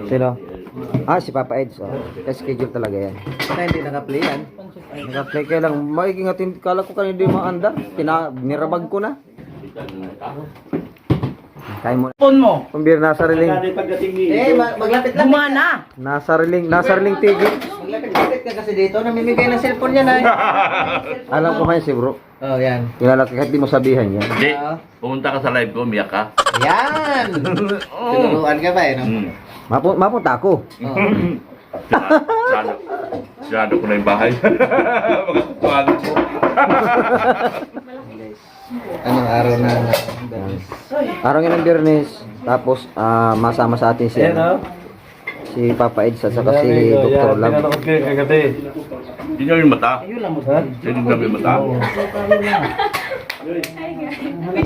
Sino? Si Papa Eds. Schedule talaga yan. Kaya hindi naka-play yan. Naka-play kaya lang. Magiging atin, kala ko kanina hindi maanda. Nirabag ko na. Kaya mo. Phone mo. Kumbir, nasa riling. Maglapit lang. Gumana. Nasa riling tigil. Maglapit ka kasi dito. Namimigay ng cellphone niya na. Alam ko ngayon si bro. Oh, yan. Kilala ka kahit di mo sabihan yan. Hindi. Pumunta ka sa live ko, umiyak ka. Yan! Tinuruan ka ba eh, no? Mapunta ako. Siyado ko na yung bahay. Magkakatuwagan ko. Anong araw na? Araw nga ng Biyernes. Tapos masama sa atin si Papa Eds at saka si Dr. Lab. Hindi nyo yung mata. Hindi nyo yung mata.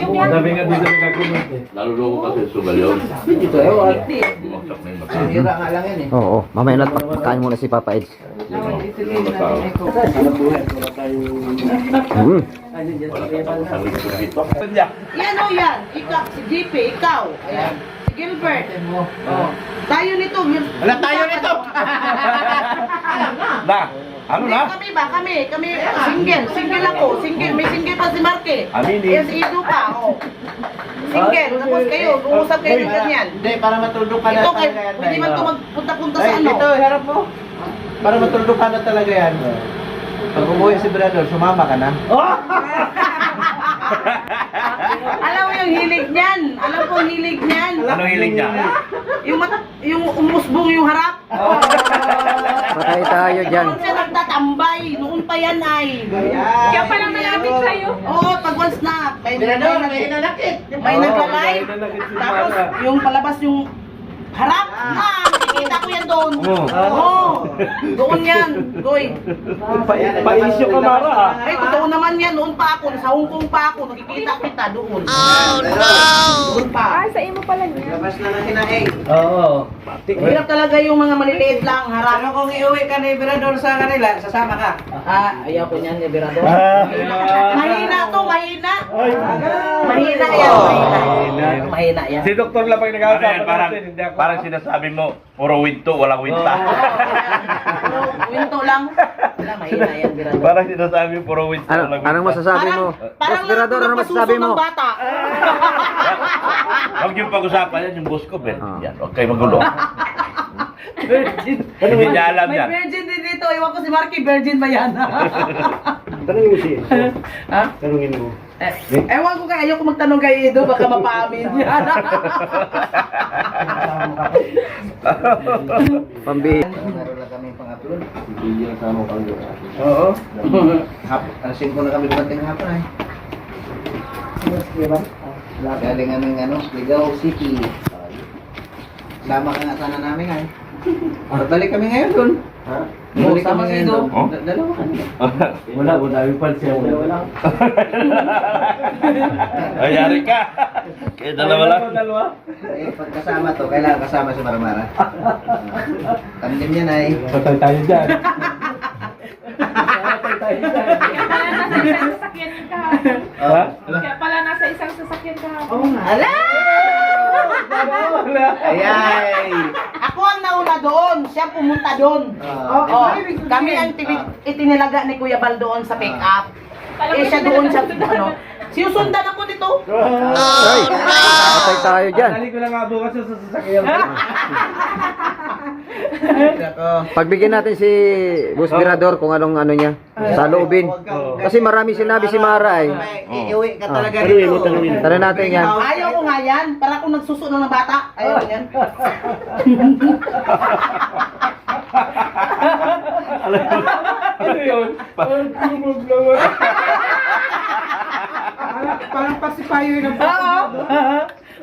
Sabi nga dito nagkakumot eh. Naluloko kasi sugal yun. Dito eh, wala. Bumaksak na yung mata. Hira nga lang yan eh. Oo, mamaya na pagkain muna si Papa Eds. Yung mata. Sabi ko dito. Yan o yan. Ikaw, si JP, ikaw. Ayan. Si Gilbert. Oh. Tayo nito. Wala tayo nito! Ano na? Kami ba? Kami single. Single ako. Single. May single pa si Marque. Amini. Yes, Ido pa. Oh. Single. Tapos kayo, uusap kayo ng ganyan. Hindi, para matulog ka na Ito, talaga yan. pwede man ito magpunta-punta sa ano. Ito, harap mo. Para matulog ka na talaga yan. Pag umuwi si Brador, sumama ka na. Alam mo yung hilig niyan. Alam ko yung hilig niyan. Anong hilig niya? Yung umusbong yung harap. Patay tayo dyan. Noon siya nagtatambay. Noon pa yan ay. Kaya palang malapit sa'yo. Oo, pag once na. Brador, may nanakit. May naglalay. Tapos yung palabas yung harap. Nakikita ko yan doon. Oo. Doon yan. Goy. Pa-issue ka Mara Ay, totoo naman yan. Noon pa ako. Sa Hong Kong pa ako. Nakikita kita doon. Doon pa. Sa imo pala niya. Labas na ng kinaing. Oo. Hirap talaga yung mga maliliit lang harap. Pero kung iuwi ka ni Brador sa kanila, sasama ka. Ayaw ko niyan, Liberador. Mahina to, mahina. Mahina yan, mahina. Mahina yan. Si Dr. lang pag Ano yan? nag-aasapan natin, hindi ako. Parang sinasabi mo, puro winto, walang winta. Winto lang. Wala, mahina yan, Liberador. Parang sinasabi mo, puro winto, walang winta. Anong masasabi mo? Parang Respirador, ano masasabi mo? ng bata. Huwag yung pag-usapan yan, yung boss ko, Ben. Yan, huwag kayo magulo. Virgin. Hindi niya alam May yan. virgin din dito. Iwan ko si Marky, virgin ba yan? Tanungin mo siya. Ha? Tanungin mo. Ewan ko kaya, ayoko magtanong kay Edo, baka mapaamin yan. Pambi. Meron lang kami pang-upload. Oo. Alas 5 na kami dumating hapon ay. Galing aming Ligaw City. Sama ka nga sana namin ay. Balik kami ngayon doon. Ha? Balik sama kami si ngayon Ido. doon. Dalawa kami. Wala, dami pa siya. Wala. Ay, yari ka. Kaya dalawa lang. Dalawa. Pagkasama to, kailangan kasama si Maramara. Tandem yan ay. Patay tayo dyan. Patay tayo dyan. Kaya pala nasa isang sasakyan ka. Ha? Oo nga. Ala! Ayay! Ako ang nauna doon, siya pumunta doon. Kami ang itinilaga ni Kuya Bal doon sa pick-up. Siya doon sa sinusundan ako dito. Ay, patay tayo dyan. Dali ko lang nga bukas sa sasakyan. Pagbigyan natin si Boss Mirador kung anong ano niya, sa loobin. Kasi marami sinabi si Mara ay. Iuwi ka talaga dito. Tara natin yan. Ayaw ko nga yan, para akong nagsusunod ng bata. Ayaw ko yan. Ano yun? Parang tumog naman. Parang pacifier ng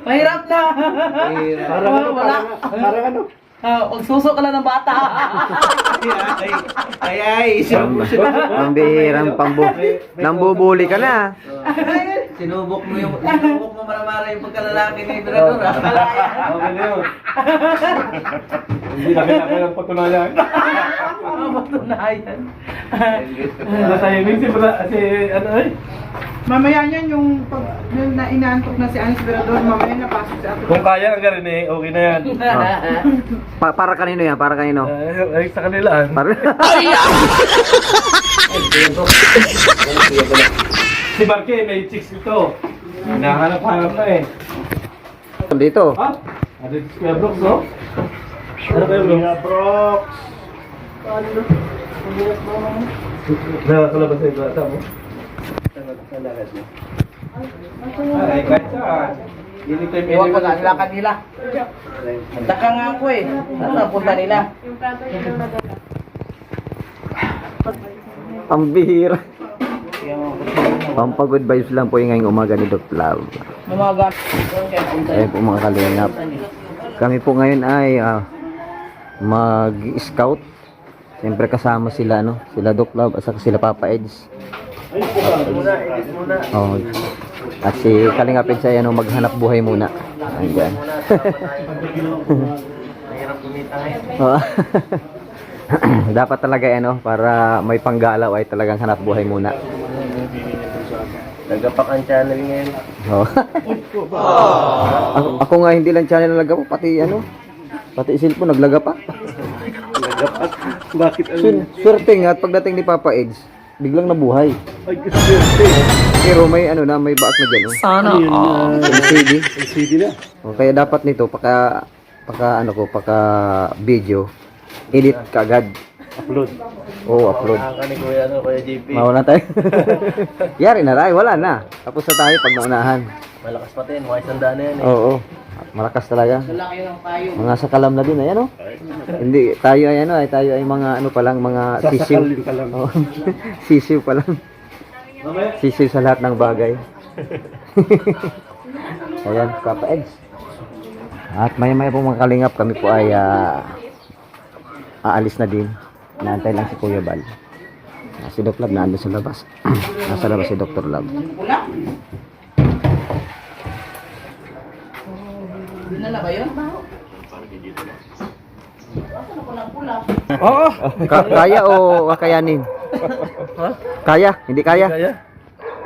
Mahirap na. Parang ano? Wala. Parang ano? Pagsuso ka lang ng bata. Ayay! Pambihirang nambubuli ka na. Sinubok mo Maramara yung pagkalalaki ni Brador. Okay na yun. Hindi na kailangan ng patunayan. Patunayan. Natahimik si ano eh. Mamaya niyan yung pag yung inaantok na si Anis Berador, mamaya napasok si Ate. Kung kaya ang garin eh, okay na yan. Para kanino yan? Para kanino? Ay, sa kanila. Para... Si Marque, may chicks ito. Hinahanap-hanap na eh. Dito. Ha? Ano yung Kuya Brooks, no? Ano kayo, bro? Kuya Brooks! Nakakalabas na ito ata mo? Ay, kahit saan. Anytime, Iwan ko anywhere. na nila kanila. Taka nga ako eh. Saan napunta nila? Yung plato niya lang nadala. Pambihira. Pampagood vibes lang po yung ngayong umaga ni Doc Love. Lumaga. Ayun po mga kalingap. Kami po ngayon ay mag-scout. Siyempre kasama sila, no? Sila Doc Love at saka sila Papa Eds. Oh. At si Kalingap Eds ay maghanap buhay muna. Ayan. Oh. Dapat talaga para may panggalaw ay talagang hanap buhay muna. Nagapak ang channel ngayon. Oh. Ako nga hindi lang channel nalagapak, pati pati cellphone naglagapak. Nagapak? Bakit Swerte nga at pagdating ni Papa Eds, biglang nabuhay. Ay, kasi Pero may may baak na diyan. Sana. LCD. LCD na. Oh, kaya dapat nito paka video edit kaagad. Upload. Oo, upload. Nakakani Kuya JP. Mawala tayo. Yari na tayo, wala na. Tapos na tayo pag naunahan. Malakas pa din, mga isandaan na yan eh. Oo. Malakas talaga. Wala kayo ng payo. Mga sakalam na din, ayan Hindi, tayo ay tayo ay mga pa lang, mga sisiw. Sasakalin ka lang. Oo. Sisiw pa lang. Sisiw sa lahat ng bagay. Ayan, Papa Eds. At maya-maya po mga kalingap, kami po ay aalis na din. Naantay lang si Kuya Bal. Si Dr. Love nandun sa labas. Nasa labas si Dr. Love. Pula? Dinala ba yun? Oo! Kaya o kakayanin? Kaya? Hindi kaya? Kaya?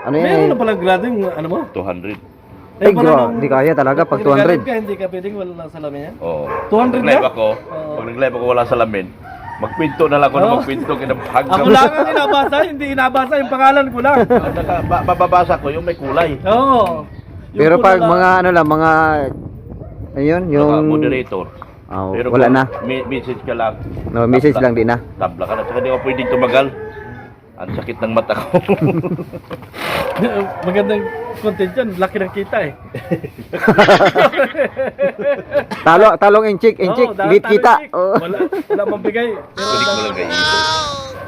Ano yan Meron na palang grado yung ano mo? 200. Ay, hindi kaya talaga pag 200. Hindi ka pwedeng wala lang salamin yan? Oo. 200 Nag-live na? ako. Pag nag-live ako wala salamin, magpinto na lang ako na magpinto. Ako lang ang inabasa, hindi inabasa yung pangalan ko lang. Mababasa ko yung may kulay. Oo. Yung Pero pula pag lang. mga mga ayun, yung Moderator. Oh, Pero wala kung na. Message ka lang. No, message lang din na. Tabla ka na. Saka di ako pwedeng tumagal. Ang sakit ng mata ko. Magandang content yan, laki ng kita eh. Talong inchik, Oo, lit talo kita. chick. Oh. Wala mambigay. Kulik mo lang kay Ido.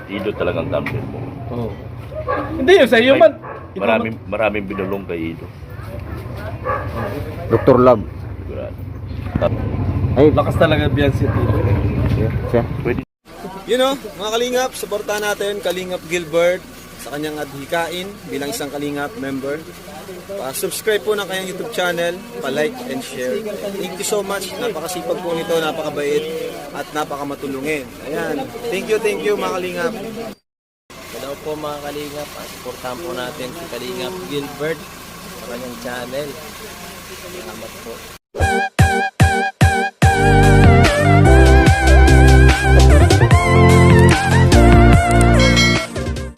Ido talagang thumbnail mo. Oo. Hindi yung sa iyo man. Maraming binulong kay Ido. Dr. Love. Sigurado. Ay, Lakas talaga Beyonce dito. siya. Pwede. Mga Kalingap, suportahan natin Kalingap Gilbert sa kanyang adhikain bilang isang Kalingap member. Subscribe po ng kanyang YouTube channel, pa-like and share. Thank you so much. Napakasipag po nito, napakabait at napakamatulungin. Ayan. Thank you mga Kalingap. Hello po mga Kalingap, supportahan po natin si Kalingap Gilbert sa kanyang channel. Salamat po.